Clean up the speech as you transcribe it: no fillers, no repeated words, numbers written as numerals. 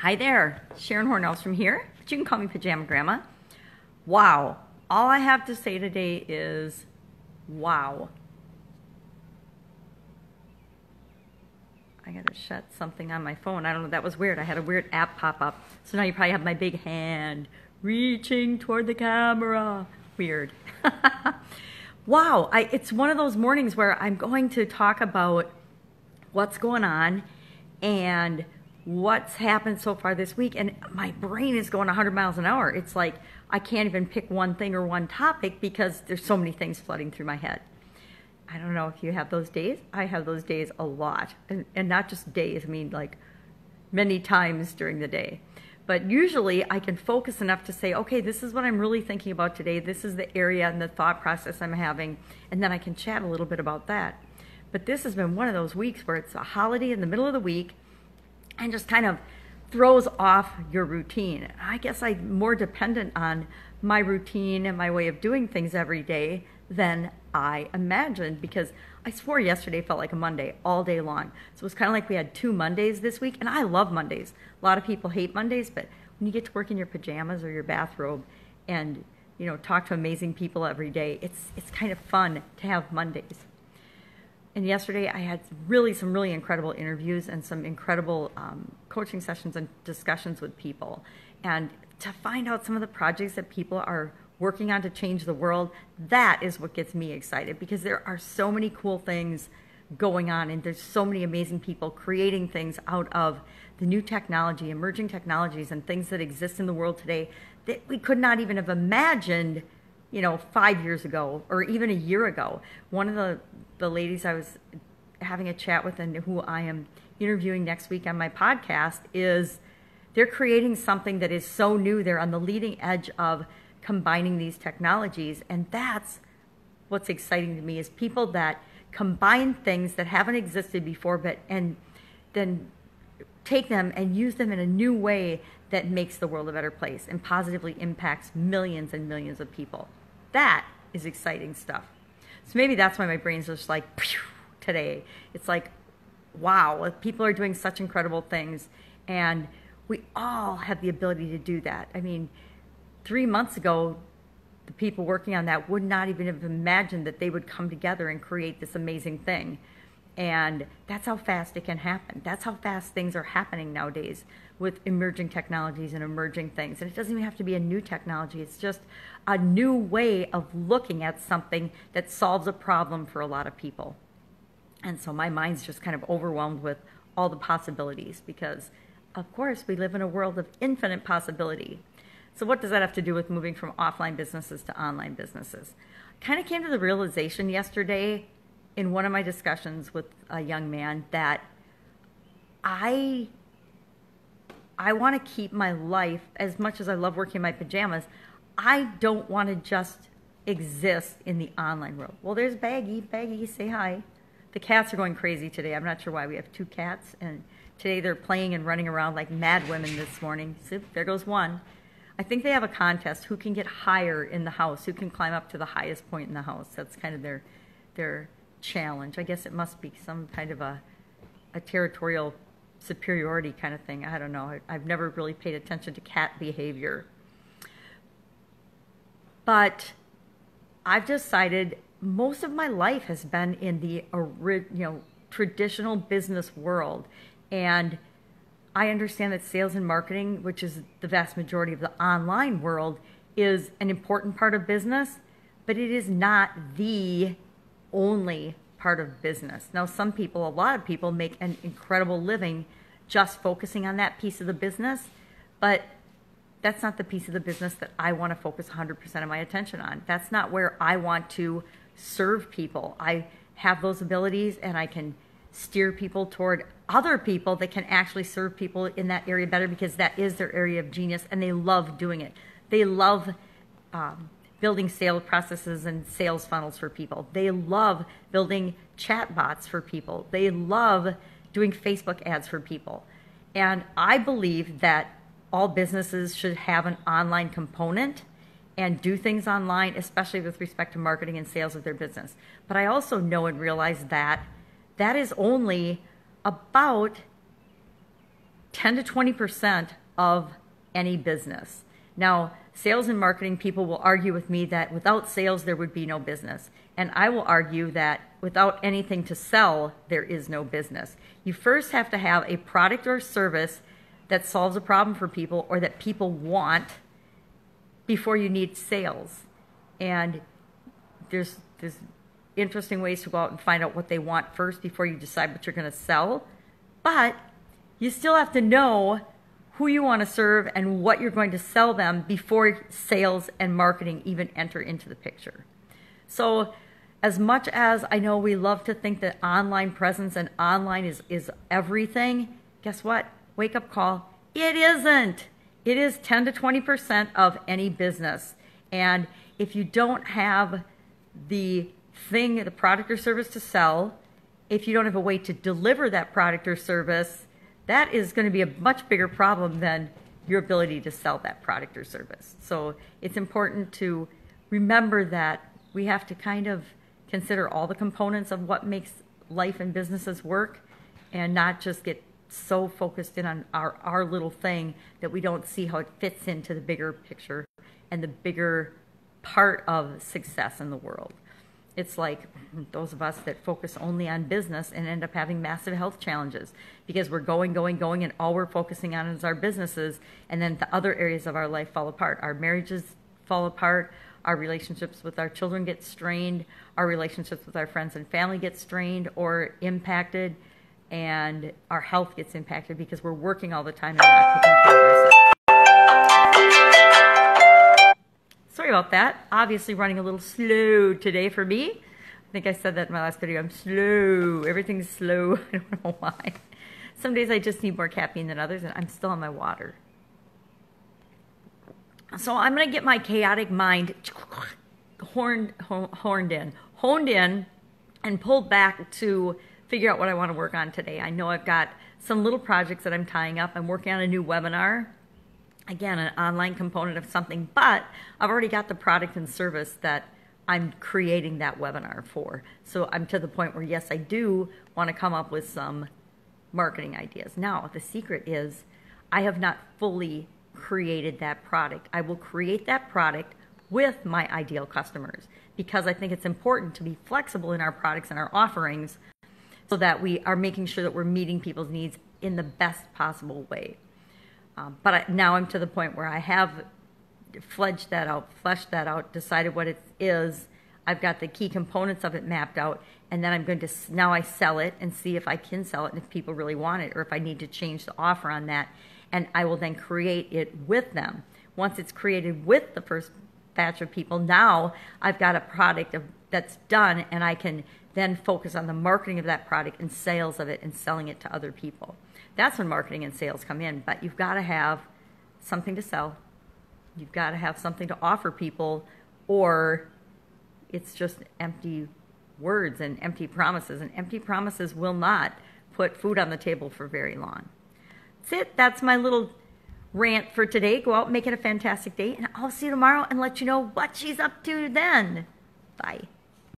Hi there, Sharon Horne-Ellstrom here, but you can call me Pajama Grandma. Wow, all I have to say today is wow. I gotta shut something on my phone. I don't know, that was weird. I had a weird app pop up. So now you probably have my big hand reaching toward the camera. Weird. Wow, it's one of those mornings where I'm going to talk about what's going on and what's happened so far this week, and my brain is going 100 miles an hour. It's like I can't even pick one thing or one topic because there's so many things flooding through my head. I don't know if you have those days. I have those days a lot, and not just days, I mean like many times during the day. But usually I can focus enough to say, okay, this is what I'm really thinking about today. This is the area and the thought process I'm having, and then I can chat a little bit about that. But this has been one of those weeks where it's a holiday in the middle of the week and just kind of throws off your routine. I guess I'm more dependent on my routine and my way of doing things every day than I imagined, because I swore yesterday felt like a Monday all day long. So it was kind of like we had 2 Mondays this week, and I love Mondays. A lot of people hate Mondays, but when you get to work in your pajamas or your bathrobe and talk to amazing people every day, it's kind of fun to have Mondays. And yesterday I had some really incredible interviews and some incredible coaching sessions and discussions with people. And to find out some of the projects that people are working on to change the world, that is what gets me excited, because there are so many cool things going on, and there's so many amazing people creating things out of the new technology, emerging technologies, and things that exist in the world today that we could not even have imagined 5 years ago or even a year ago. One of the ladies I was having a chat with and who I am interviewing next week on my podcast they're creating something that is so new. They're on the leading edge of combining these technologies, and that's what's exciting to me, is people that combine things that haven't existed before, and then take them and use them in a new way that makes the world a better place and positively impacts millions and millions of people. That is exciting stuff. So maybe that's why my brain's just like today. It's like, wow, people are doing such incredible things, and we all have the ability to do that. I mean, 3 months ago, the people working on that would not even have imagined that they would come together and create this amazing thing. And that's how fast it can happen. That's how fast things are happening nowadays with emerging technologies and emerging things. And it doesn't even have to be a new technology. It's just a new way of looking at something that solves a problem for a lot of people. And so my mind's just kind of overwhelmed with all the possibilities, because, of course, we live in a world of infinite possibility. So what does that have to do with moving from offline businesses to online businesses? I kind of came to the realization yesterday in one of my discussions with a young man that I want to keep my life, as much as I love working in my pajamas, I don't want to just exist in the online world. Well, there's Baggy. Baggy, say hi. The cats are going crazy today. I'm not sure why. We have 2 cats, and today they're playing and running around like mad women this morning. See, there goes one. I think they have a contest, who can get higher in the house, who can climb up to the highest point in the house. That's kind of their challenge. I guess it must be some kind of a territorial superiority kind of thing. I don't know. I've never really paid attention to cat behavior. But I've decided most of my life has been in the traditional business world, and I understand that sales and marketing, which is the vast majority of the online world, is an important part of business, but it is not the only part of business. Now, a lot of people make an incredible living just focusing on that piece of the business, but that's not the piece of the business that I want to focus 100% of my attention on. That's not where I want to serve people. I have those abilities, and I can steer people toward other people that can actually serve people in that area better, because that is their area of genius, and they love doing it. They love building sales processes and sales funnels for people. They love building chat bots for people. They love doing Facebook ads for people. And I believe that all businesses should have an online component and do things online, especially with respect to marketing and sales of their business. But I also know and realize that that is only about 10 to 20% of any business. Now, sales and marketing people will argue with me that without sales, there would be no business. And I will argue that without anything to sell, there is no business. You first have to have a product or service that solves a problem for people or that people want before you need sales. And there's interesting ways to go out and find out what they want first before you decide what you're going to sell. But you still have to know who you want to serve and what you're going to sell them before sales and marketing even enter into the picture. So as much as I know we love to think that online presence and online is everything, guess what? Wake up call. It isn't. It is 10 to 20% of any business. And if you don't have the product or service to sell, if you don't have a way to deliver that product or service, that is going to be a much bigger problem than your ability to sell that product or service. So it's important to remember that we have to kind of consider all the components of what makes life and businesses work and not just get so focused in on our little thing that we don't see how it fits into the bigger picture and the bigger part of success in the world. It's like those of us that focus only on business and end up having massive health challenges because we're going, and all we're focusing on is our businesses, and then the other areas of our life fall apart. Our marriages fall apart, our relationships with our children get strained, our relationships with our friends and family get strained or impacted, and our health gets impacted because we're working all the time and not taking care of ourselves. Sorry about that. Obviously running a little slow today for me. I think I said that in my last video. I'm slow. Everything's slow. I don't know why. Some days I just need more caffeine than others, and I'm still on my water. So I'm going to get my chaotic mind honed in and pulled back to figure out what I want to work on today. I know I've got some little projects that I'm tying up. I'm working on a new webinar. Again, an online component of something, but I've already got the product and service that I'm creating that webinar for. So I'm to the point where, yes, I do want to come up with some marketing ideas. Now, the secret is I have not fully created that product. I will create that product with my ideal customers because I think it's important to be flexible in our products and our offerings so that we are making sure that we're meeting people's needs in the best possible way. But now I'm to the point where I have fleshed that out, decided what it is. I've got the key components of it mapped out, and then I'm going to, now I sell it and see if I can sell it and if people really want it or if I need to change the offer on that. And I will then create it with them. Once it's created with the first batch of people, now I've got a product that's done, and I can then focus on the marketing of that product and sales of it and selling it to other people. That's when marketing and sales come in, but you've got to have something to sell. You've got to have something to offer people, or it's just empty words and empty promises, and empty promises will not put food on the table for very long. That's it. That's my little rant for today. Go out and make it a fantastic day, and I'll see you tomorrow and let you know what she's up to then. Bye.